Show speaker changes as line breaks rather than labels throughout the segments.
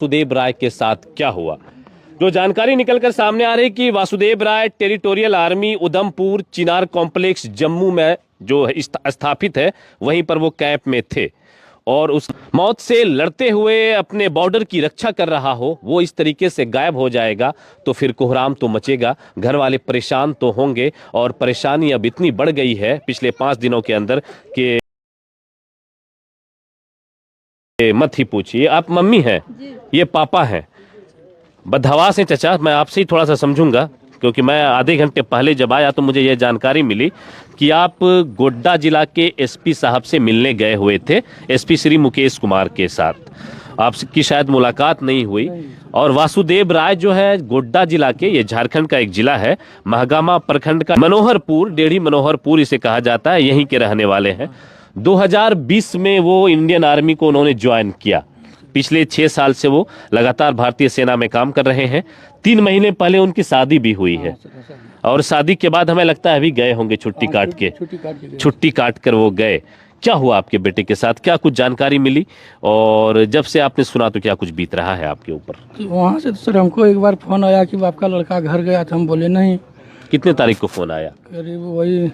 वासुदेव राय के साथ क्या हुआ। जो जानकारी निकलकर सामने आ रही कि वासुदेव राय टेरिटोरियल आर्मी उधमपुर चिनार कॉम्प्लेक्स जम्मू में जो स्थापित है वहीं पर वो कैंप में थे और उस मौत से लड़ते हुए अपने बॉर्डर की रक्षा कर रहा हो, वो इस तरीके से गायब हो जाएगा तो फिर कोहराम तो मचेगा, घर वाले परेशान तो होंगे। और परेशानी अब इतनी बढ़ गई है पिछले 5 दिनों के अंदर कि मत ही पूछिए। आप मम्मी हैं, ये पापा हैं, बदहवास हैं चचा। मैं आपसे ही थोड़ा सा समझूंगा क्योंकि मैं आधे घंटे पहले जब आया तो मुझे यह जानकारी मिली कि आप गोड्डा जिला के एसपी साहब से मिलने गए हुए थे, एसपी श्री मुकेश कुमार के साथ। आपकी शायद मुलाकात नहीं हुई। और वासुदेव राय जो है गोड्डा जिला के, ये झारखंड का एक जिला है, महगामा प्रखंड का मनोहरपुर, डेढ़ी मनोहरपुर इसे कहा जाता है, यहीं के रहने वाले हैं। 2020 में वो इंडियन आर्मी को उन्होंने ज्वाइन किया। पिछले 6 साल से वो लगातार भारतीय सेना में काम कर रहे हैं। 3 महीने पहले उनकी शादी भी हुई है और शादी के बाद हमें लगता है अभी गए होंगे छुट्टी काट कर वो गए। क्या हुआ आपके बेटे के साथ, क्या कुछ जानकारी मिली और जब से आपने सुना तो क्या कुछ बीत रहा है आपके ऊपर?
वहाँ से तो सर हमको एक बार फोन आया कि आपका लड़का घर गया था। हम बोले नहीं।
कितने तारीख को फोन आया?
करीब वही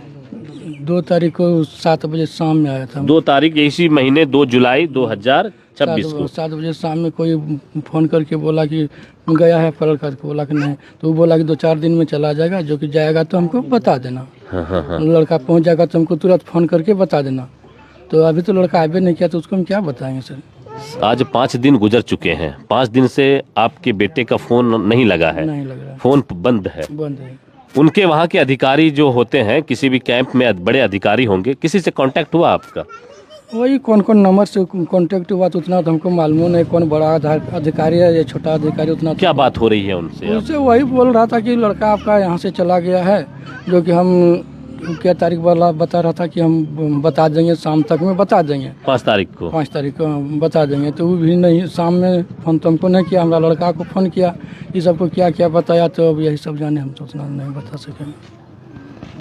2 तारीख को 7 बजे शाम में आया था।
2 तारीख इसी महीने 2 जुलाई 2026 को
7 बजे शाम में कोई फ़ोन करके बोला कि गया है फल का, बोला कि नहीं, तो वो बोला कि 2-4 दिन में चला जाएगा, जो कि जाएगा तो हमको बता देना।
हाँ।
लड़का पहुंच जाएगा तो हमको तुरंत फ़ोन करके बता देना। तो अभी तो लड़का आवे नहीं किया तो उसको हम क्या बताएंगे सर।
आज 5 दिन गुजर चुके हैं, 5 दिन से आपके बेटे का फोन नहीं लगा है?
नहीं लग रहा,
फोन बंद है।
बंद है।
उनके वहाँ के अधिकारी जो होते हैं, किसी भी कैंप में बड़े अधिकारी होंगे, किसी से कांटेक्ट हुआ आपका?
वही कौन नंबर से कांटेक्ट हुआ तो उतना तो हमको मालूम नहीं, कौन बड़ा अधिकारी है या छोटा अधिकारी, उतना
क्या बात हो रही है उनसे?
उनसे वही बोल रहा था कि लड़का आपका यहाँ से चला गया है, जो कि हम क्या तारीख वाला बता रहा था कि हम बता देंगे, शाम तक में बता देंगे।
5 तारीख को?
5 तारीख को बता देंगे। तो वो भी नहीं, शाम में फ़ोन तो हमको नहीं किया, हमारा लड़का को फ़ोन किया, ये सबको क्या क्या बताया। तो अब यही सब जाने, हम तो उतना नहीं बता सकेंगे।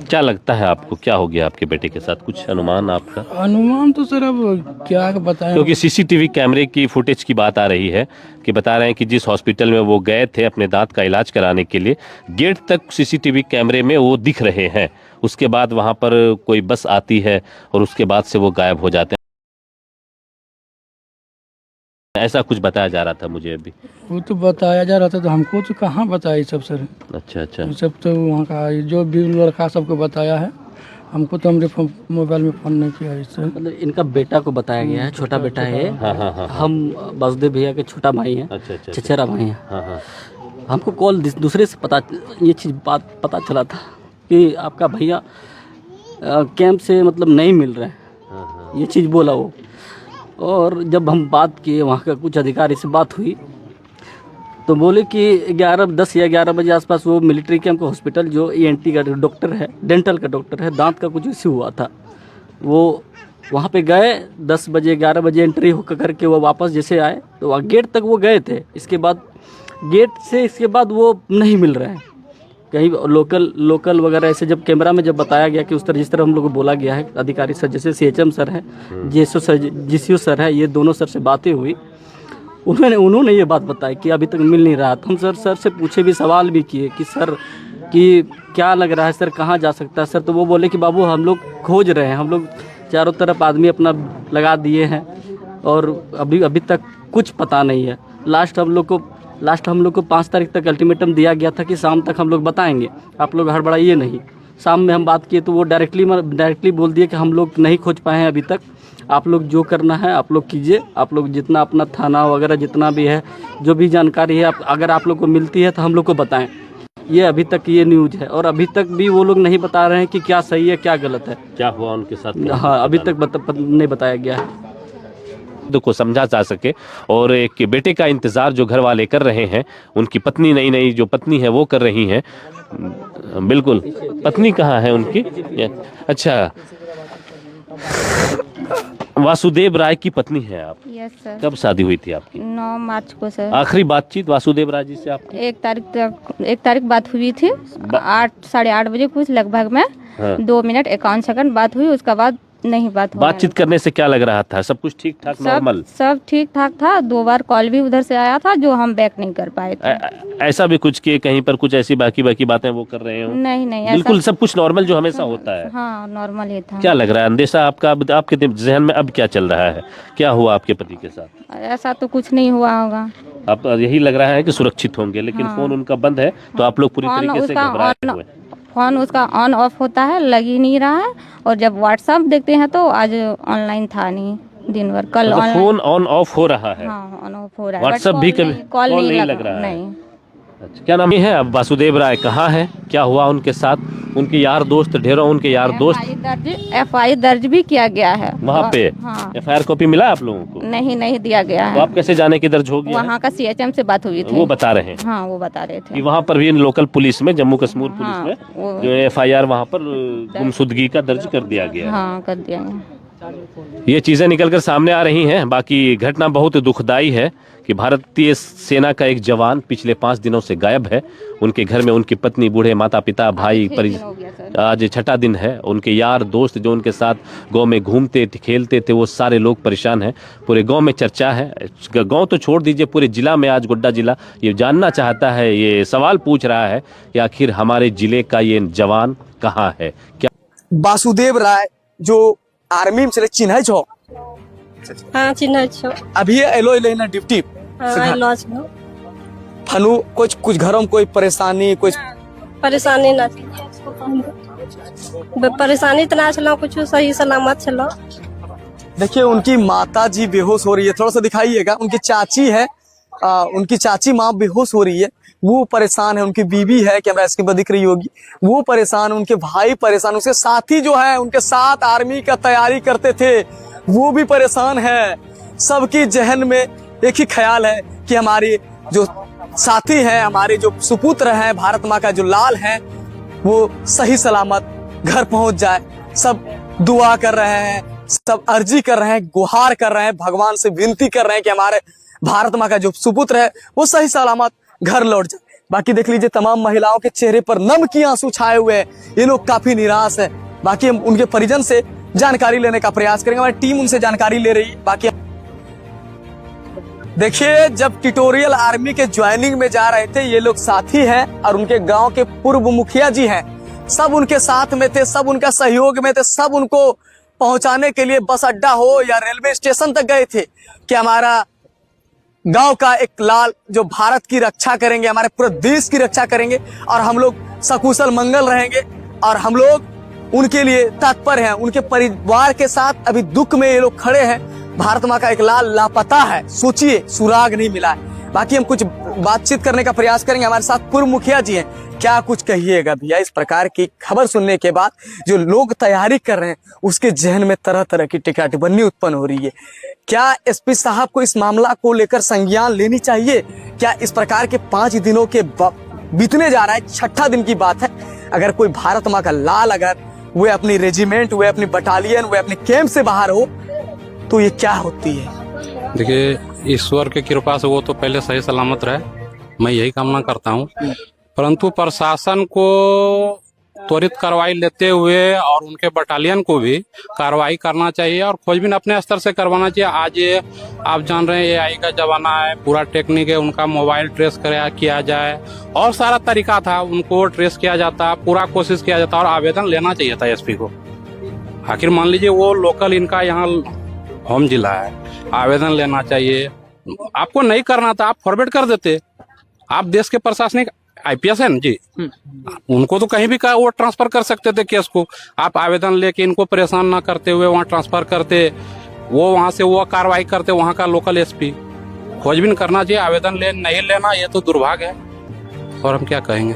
क्या लगता है आपको, क्या हो गया आपके बेटे के साथ? कुछ अनुमान आपका?
अनुमान तो सर अब क्या बताएं,
क्योंकि सीसीटीवी कैमरे की फुटेज की बात आ रही है कि बता रहे हैं कि जिस हॉस्पिटल में वो गए थे अपने दांत का इलाज कराने के लिए, गेट तक सीसीटीवी कैमरे में वो दिख रहे हैं। उसके बाद वहां पर कोई बस आती है और उसके बाद से वो गायब हो जाते हैं, ऐसा कुछ बताया जा रहा था मुझे अभी।
वो तो बताया जा रहा था, तो हमको तो कहाँ बताया सब सर।
अच्छा।
सब तो वहाँ का जो भी लड़का सबको बताया है, हमको तो हमने मोबाइल में फ़ोन नहीं किया इससे।
मतलब इनका बेटा को बताया गया है, छोटा बेटा है।
हाँ।
हम वासुदेव भैया के छोटा भाई हैं,
अच्छा।
चचेरा भाई हैं।
हाँ।
हमको कॉल दूसरे से ये चीज़ बात पता चला था कि आपका भैया कैंप से मतलब नहीं मिल रहे हैं।
हाँ।
ये चीज़ बोला वो। और जब हम बात किए, वहाँ का कुछ अधिकारी से बात हुई तो बोले कि 10 या 11 बजे आसपास वो मिलिट्री कैंप का हॉस्पिटल, जो ENT का डॉक्टर है, डेंटल का डॉक्टर है, दांत का कुछ इश्यू हुआ था, वो वहाँ पे गए। 10 बजे 11 बजे एंट्री होकर करके वो वापस जैसे आए तो गेट तक वो गए थे। इसके बाद इसके बाद वो नहीं मिल रहे हैं कहीं। लोकल वगैरह ऐसे जब कैमरा में जब बताया गया कि जिस तरह हम लोग को बोला गया है, अधिकारी सर जैसे CHM सर है, GCO सर है, ये दोनों सर से बातें हुई, उन्होंने ये बात बताई कि अभी तक मिल नहीं रहा। हम सर से पूछे भी, सवाल भी किए कि सर कि क्या लग रहा है सर, कहाँ जा सकता है सर? तो वो बोले कि बाबू हम लोग खोज रहे हैं, हम लोग चारों तरफ आदमी अपना लगा दिए हैं और अभी तक कुछ पता नहीं है। लास्ट हम लोग को 5 तारीख तक अल्टीमेटम दिया गया था कि शाम तक हम लोग बताएंगे, आप लोग हड़बड़ाइए नहीं। शाम में हम बात किए तो वो डायरेक्टली बोल दिए कि हम लोग नहीं खोज पाए हैं अभी तक, आप लोग जो करना है आप लोग कीजिए, आप लोग जितना अपना थाना वगैरह जितना भी है, जो भी जानकारी है, अगर आप लोग को मिलती है तो हम लोग को बताएं। ये अभी तक ये न्यूज़ है और अभी तक भी वो लोग नहीं बता रहे हैं कि क्या सही है क्या गलत है,
क्या हुआ उनके साथ।
हाँ, अभी तक नहीं बताया गया है
को समझा जा सके। और एक बेटे का इंतजार जो घर वाले कर रहे हैं, उनकी पत्नी नई जो पत्नी है वो कर रही हैं। बिल्कुल, पत्नी कहाँ है उनकी? अच्छा, वासुदेव राय की पत्नी है आप?
Yes sir.
कब शादी हुई थी आपकी?
9 मार्च को सर।
आखिरी बातचीत वासुदेव राय जी से आपकी?
1 तारीख बात हुई थी, 8 साढ़े 8 बजे कुछ लगभग में।
हाँ।
2 मिनट 51 सेकंड बात हुई। उसके बाद नहीं बात हुआ
बातचीत करने से क्या लग रहा था? सब कुछ ठीक ठाक नॉर्मल?
सब ठीक ठाक था। 2 बार कॉल भी उधर से आया था जो हम बैक नहीं कर पाए थे।
ऐसा भी कुछ कि कहीं पर कुछ ऐसी बाकी बातें वो कर रहे हो?
नहीं नहीं
बिल्कुल
ऐसा
सब कुछ नॉर्मल जो हमेशा होता है।
हाँ नॉर्मल ही था।
क्या लग रहा है अंदेशा आपका आपके जहन में अब क्या चल रहा है? क्या हुआ आपके पति के साथ?
ऐसा तो कुछ नहीं हुआ होगा।
अब यही लग रहा है कि सुरक्षित होंगे, लेकिन
हाँ।
फोन उनका बंद है तो आप लोग पूरी
फोन
तरीके से
उसका
घबराए हुए हैं।
फोन उसका ऑन ऑफ होता है, लग ही नहीं रहा है। और जब व्हाट्सएप देखते हैं तो आज ऑनलाइन था नहीं दिन भर। कल
मतलब
ऑनलाइन
फोन ऑन ऑफ हो रहा है?
हाँ ऑन ऑफ हो रहा है।
व्हाट्सएप भी कभी
कॉल नहीं
लग रहा है?
नहीं।
अच्छा, क्या नाम है? अब वासुदेव राय कहाँ है? क्या हुआ उनके साथ? उनके यार दोस्त, ढेरों उनके यार दोस्त
FI दर्ज भी किया गया है
वहाँ पे।
हाँ
FIR कॉपी मिला आप लोगों को?
नहीं दिया गया
तो
है।
आप कैसे जाने की दर्ज हो गया है?
वहाँ का CHM से बात हुई थी।
वो बता रहे हैं
हाँ वो बता रहे
कि
थे।
वहाँ पर भी लोकल पुलिस में, जम्मू कश्मीर पुलिस
हाँ,
में
वो-
जो FIR वहाँ पर गुमशुदगी का दर्ज कर दिया गया है।
हाँ कर दिया है।
ये चीजें निकलकर सामने आ रही हैं। बाकी घटना बहुत दुखदाई है कि भारतीय सेना का एक जवान पिछले 5 दिनों से गायब है। उनके घर में उनकी पत्नी, बूढ़े माता पिता, भाई, आज 6ठा दिन है। उनके यार दोस्त जो उनके साथ गांव में घूमते थे, खेलते थे, वो सारे लोग परेशान हैं। पूरे गांव में चर्चा है। गांव तो छोड़ दीजिए, पूरे जिला में आज गोड्डा जिला ये जानना चाहता है, ये सवाल पूछ रहा है कि आखिर हमारे जिले का ये जवान कहाँ है? क्या
वासुदेव राय जो आर्मी में चले चिन्ह छो?
हाँ चिन्ह छो।
अभी एलो एलो ना ड्यूटी
हाँ लॉज में
फनु कुछ घरों में कोई परेशानी, कुछ
परेशानी ना परेशानी तो ना चलो, कुछ सही सलामत चलो।
देखिए उनकी माता जी बेहोश हो रही है, थोड़ा सा दिखाइएगा। उनकी चाची है, उनकी चाची माँ बेहोश हो रही है, वो परेशान है। उनकी बीवी है, कैमरा स्क्रीन पर दिख रही होगी, वो परेशान। उनके भाई परेशान, उसके साथी जो है उनके साथ आर्मी का तैयारी करते थे, वो भी परेशान है। सबकी जहन में एक ही ख्याल है कि हमारे जो साथी हैं, हमारे जो सुपुत्र हैं, भारत माँ का जो लाल है, वो सही सलामत घर पहुंच जाए। सब दुआ कर रहे हैं, सब अर्जी कर रहे हैं, गुहार कर रहे हैं, भगवान से विनती कर रहे हैं कि हमारे भारत माँ का जो सुपुत्र है वो सही सलामत घर लौट जाए। बाकी देख लीजिए तमाम महिलाओं के चेहरे पर नम की आंसू छाए हुए हैं। ये लोग काफी निराश है। बाकी हम उनके परिजन से जानकारी लेने का प्रयास करेंगे, हमारी टीम उनसे जानकारी ले रही है। बाकी देखिए जब ट्यूटोरियल आर्मी के ज्वाइनिंग में जा रहे थे, ये लोग साथी हैं और उनके गांव के पूर्व मुखिया जी हैं, सब उनके साथ में थे, सब उनका सहयोग में थे, सब उनको पहुंचाने के लिए बस अड्डा हो या रेलवे स्टेशन तक गए थे कि हमारा गांव का एक लाल जो भारत की रक्षा करेंगे, हमारे पूरे देश की रक्षा करेंगे और हम लोग सकुशल मंगल रहेंगे। और हम लोग उनके लिए तत्पर हैं, उनके परिवार के साथ अभी दुख में ये लोग खड़े हैं। भारत माँ का एक लाल लापता है, सोचिए सुराग नहीं मिला है। बाकी हम कुछ बातचीत करने का प्रयास करेंगे। हमारे साथ पूर्व मुखिया जी हैं, क्या कुछ कहिएगा भैया इस प्रकार की खबर सुनने के बाद? जो लोग तैयारी कर रहे हैं उसके जहन में तरह तरह की टिकाटिबन्नी उत्पन्न हो रही है। क्या एसपी साहब को इस मामला को लेकर संज्ञान लेनी चाहिए? क्या इस प्रकार के 5 दिनों के बीतने जा रहा है, 6ठा दिन की बात है, अगर कोई भारत माँ का लाल अगर वे अपनी रेजिमेंट, वे अपनी बटालियन, वे अपने कैंप से बाहर हो तो ये क्या होती है?
देखिए ईश्वर की कृपा से वो तो पहले सही सलामत रहे, मैं यही कामना करता हूँ। परंतु प्रशासन को त्वरित कार्रवाई लेते हुए और उनके बटालियन को भी कार्रवाई करना चाहिए और खोजबीन अपने स्तर से करवाना चाहिए। आज ये आप जान रहे हैं AI का जमाना है, पूरा टेक्निक है, उनका मोबाइल ट्रेस किया जाए और सारा तरीका था, उनको ट्रेस किया जाता, पूरा कोशिश किया जाता और आवेदन लेना चाहिए था SP को। आखिर मान लीजिए वो लोकल इनका यहाँ होम जिला है, आवेदन लेना चाहिए। आपको नहीं करना था, आप फॉरवर्ड कर देते। आप देश के प्रशासनिक IPS है ना जी, उनको तो कहीं भी वो ट्रांसफर कर सकते थे केस को। आप आवेदन लेके इनको परेशान ना करते हुए वहाँ ट्रांसफर करते, वो वहाँ से वो कार्रवाई करते, वहाँ का लोकल SP। खोजबीन करना चाहिए, आवेदन नहीं लेना ये तो दुर्भाग्य है और हम क्या कहेंगे।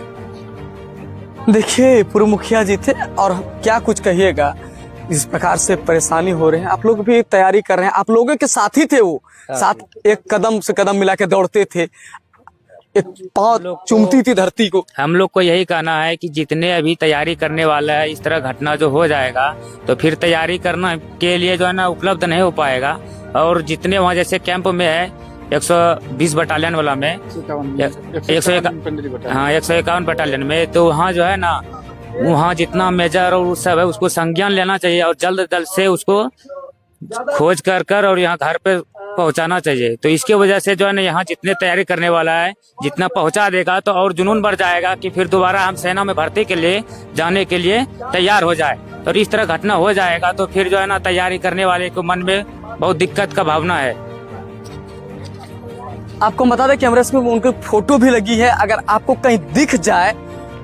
देखिए पूर्व मुखिया जी थे और क्या कुछ कहिएगा, इस प्रकार से परेशानी हो रहे हैं। आप लोग भी तैयारी कर रहे हैं, आप लोगों के साथी थे, वो साथ एक कदम से कदम मिला के दौड़ते थे, एक पांव चूमती थी धरती को।
हम लोग को यही कहना है कि जितने अभी तैयारी करने वाला है, इस तरह घटना जो हो जाएगा तो फिर तैयारी करना के लिए जो है ना उपलब्ध नहीं हो पाएगा। और जितने वहाँ जैसे कैंप में है 120 बटालियन वाला में 151 बटालियन में, तो वहाँ जो है ना वहाँ जितना मेजर और सब है उसको संज्ञान लेना चाहिए और जल्द से उसको खोज कर और यहाँ घर पे पहुँचाना चाहिए। तो इसके वजह से जो है ना यहाँ जितने तैयारी करने वाला है जितना पहुँचा देगा तो और जुनून बढ़ जाएगा कि फिर दोबारा हम सेना में भर्ती के लिए जाने के लिए तैयार हो जाए। तो इस तरह घटना हो जाएगा तो फिर जो है ना तैयारी करने वाले को मन में बहुत दिक्कत का भावना है।
आपको बता दें कैमरे में उनकी फोटो भी लगी है। अगर आपको कहीं दिख जाए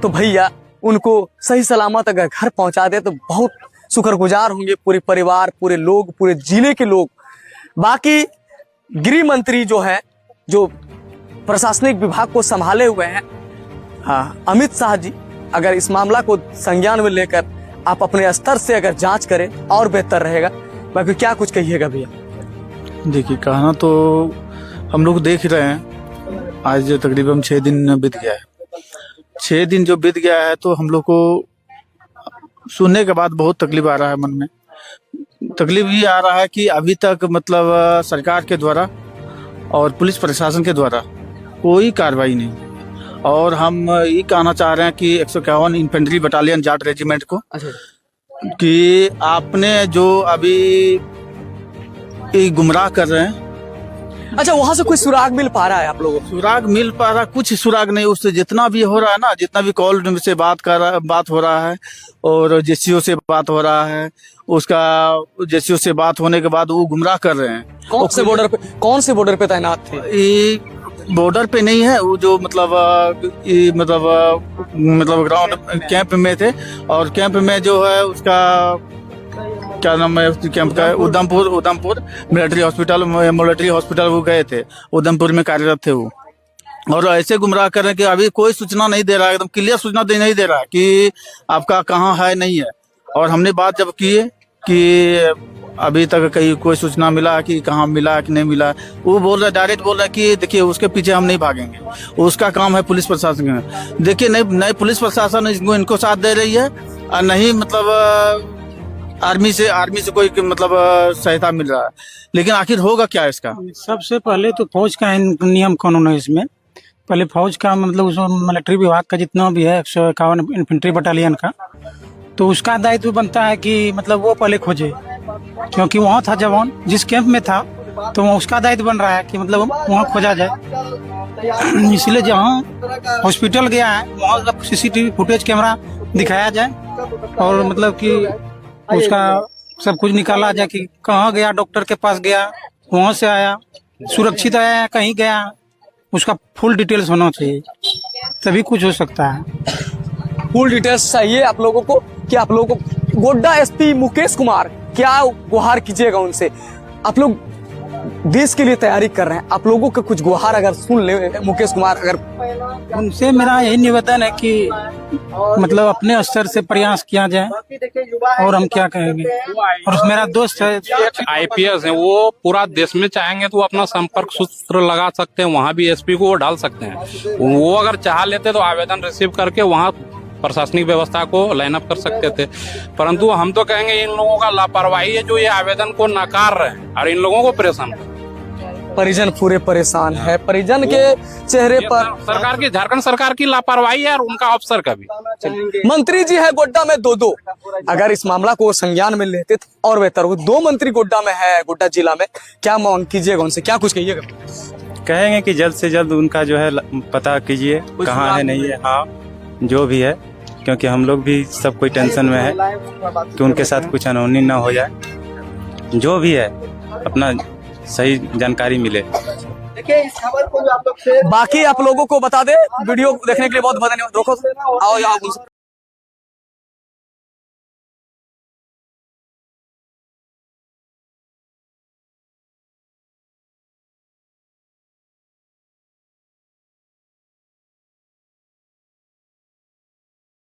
तो भैया उनको सही सलामत अगर घर पहुंचा दे तो बहुत शुक्रगुजार होंगे पूरे परिवार, पूरे लोग, पूरे जिले के लोग। बाकी गृह मंत्री जो है, जो प्रशासनिक विभाग को संभाले हुए हैं, हाँ, अमित शाह जी, अगर इस मामला को संज्ञान में लेकर आप अपने स्तर से अगर जांच करें और बेहतर रहेगा। बाकी क्या कुछ कहिएगा भैया?
देखिए, कहना तो हम लोग देख रहे हैं, आज तकरीबन 6 दिन बीत गया है। 6 दिन जो बीत गया है तो हम लोग को सुनने के बाद बहुत तकलीफ आ रहा है। मन में तकलीफ ये आ रहा है कि अभी तक मतलब सरकार के द्वारा और पुलिस प्रशासन के द्वारा कोई कार्रवाई नहीं। और हम ये कहना चाह रहे हैं कि 151 इन्फेंट्री बटालियन जाट रेजिमेंट को कि आपने जो अभी गुमराह कर रहे हैं।
अच्छा, वहां से कोई सुराग मिल पा रहा है आप लोगों को?
सुराग मिल पा रहा, कुछ सुराग नहीं। उससे जितना भी हो रहा है ना, जितना भी कॉल से बात हो रहा है और जेसीओ से बात हो रहा है, उसका जेसीओ से बात होने के बाद वो गुमराह कर रहे हैं।
कौन से बॉर्डर पे तैनात थे?
ये बॉर्डर पे नहीं है, वो जो मतलब ग्राउंड कैंप में थे। और कैंप में जो है उसका क्या नाम है उस कैंप का? उधमपुर मिलिट्री हॉस्पिटल वो गए थे, उधमपुर में कार्यरत थे वो। और ऐसे गुमराह कर रहे हैं कि अभी कोई सूचना नहीं दे रहा है, एकदम क्लियर सूचना नहीं दे रहा है कि आपका कहाँ है, नहीं है। और हमने बात जब की है कि अभी तक कहीं कोई सूचना मिला कि कहाँ मिला कि नहीं मिला, वो बोल रहा है, डायरेक्ट बोल रहा है कि देखिए उसके पीछे हम नहीं भागेंगे, उसका काम है पुलिस प्रशासन का। देखिए, नहीं पुलिस प्रशासन इनको साथ दे रही है और नहीं मतलब आर्मी से कोई मतलब सहायता मिल रहा है। लेकिन आखिर होगा क्या इसका?
सबसे पहले तो फौज का नियम कानून है। इसमें पहले फौज का मतलब उस मिलिट्री विभाग का जितना भी है 151 इन्फेंट्री बटालियन का, तो उसका दायित्व बनता है कि मतलब वो पहले खोजे, क्योंकि वहाँ था जवान जिस कैंप में था, तो वहाँ उसका दायित्व बन रहा है कि मतलब वहाँ खोजा जाए। इसलिए जहाँ हॉस्पिटल गया है वहाँ सीसीटीवी फुटेज कैमरा दिखाया जाए और मतलब कि उसका सब कुछ निकाला जाए कि कहाँ गया, डॉक्टर के पास गया, वहाँ से आया, सुरक्षित आया, कहीं गया, उसका फुल डिटेल्स होना चाहिए, तभी कुछ हो सकता है।
फुल डिटेल्स चाहिए आप लोगों को कि आप लोगों को गोड्डा एसपी मुकेश कुमार क्या गुहार कीजिएगा उनसे। आप लोग देश के लिए तैयारी कर रहे हैं, आप लोगों का कुछ गुहार अगर सुन ले मुकेश कुमार, अगर
उनसे मेरा यही निवेदन है कि मतलब अपने स्तर से प्रयास किया जाए। और हम क्या कहेंगे, और मेरा दोस्त है
IPS है, वो पूरा देश में चाहेंगे तो वो अपना संपर्क सूत्र लगा सकते हैं, वहाँ भी SP को वो डाल सकते हैं। वो अगर चाह लेते तो आवेदन रिसीव करके वहाँ प्रशासनिक व्यवस्था को लाइन अप कर सकते थे। परंतु हम तो कहेंगे इन लोगों का लापरवाही है जो ये आवेदन को नकार रहे हैं और इन लोगों को परेशान।
परिजन पूरे परेशान है, परिजन के चेहरे पर
सरकार की, झारखंड सरकार की लापरवाही है और उनका अफसर का भी।
मंत्री जी है गोड्डा में दो, अगर इस मामला को संज्ञान में लेते तो और बेहतर हो। 2 मंत्री गोड्डा में है, गोड्डा जिला में, क्या मांग कीजिएगा उनसे, क्या कुछ कहिएगा?
कहेंगे कि जल्द से जल्द उनका जो है पता कीजिए, कहाँ है, नहीं है, हाँ जो भी है, क्योंकि हम लोग भी सब कोई टेंशन में है कि उनके साथ कुछ अनहोनी ना हो जाए। जो भी है अपना सही जानकारी मिले।
देखिए इस खबर को आप लोग बाकी आप लोगों को बता दे। वीडियो देखने के लिए बहुत बहुत धन्यवाद। रोको, आओ यहाँ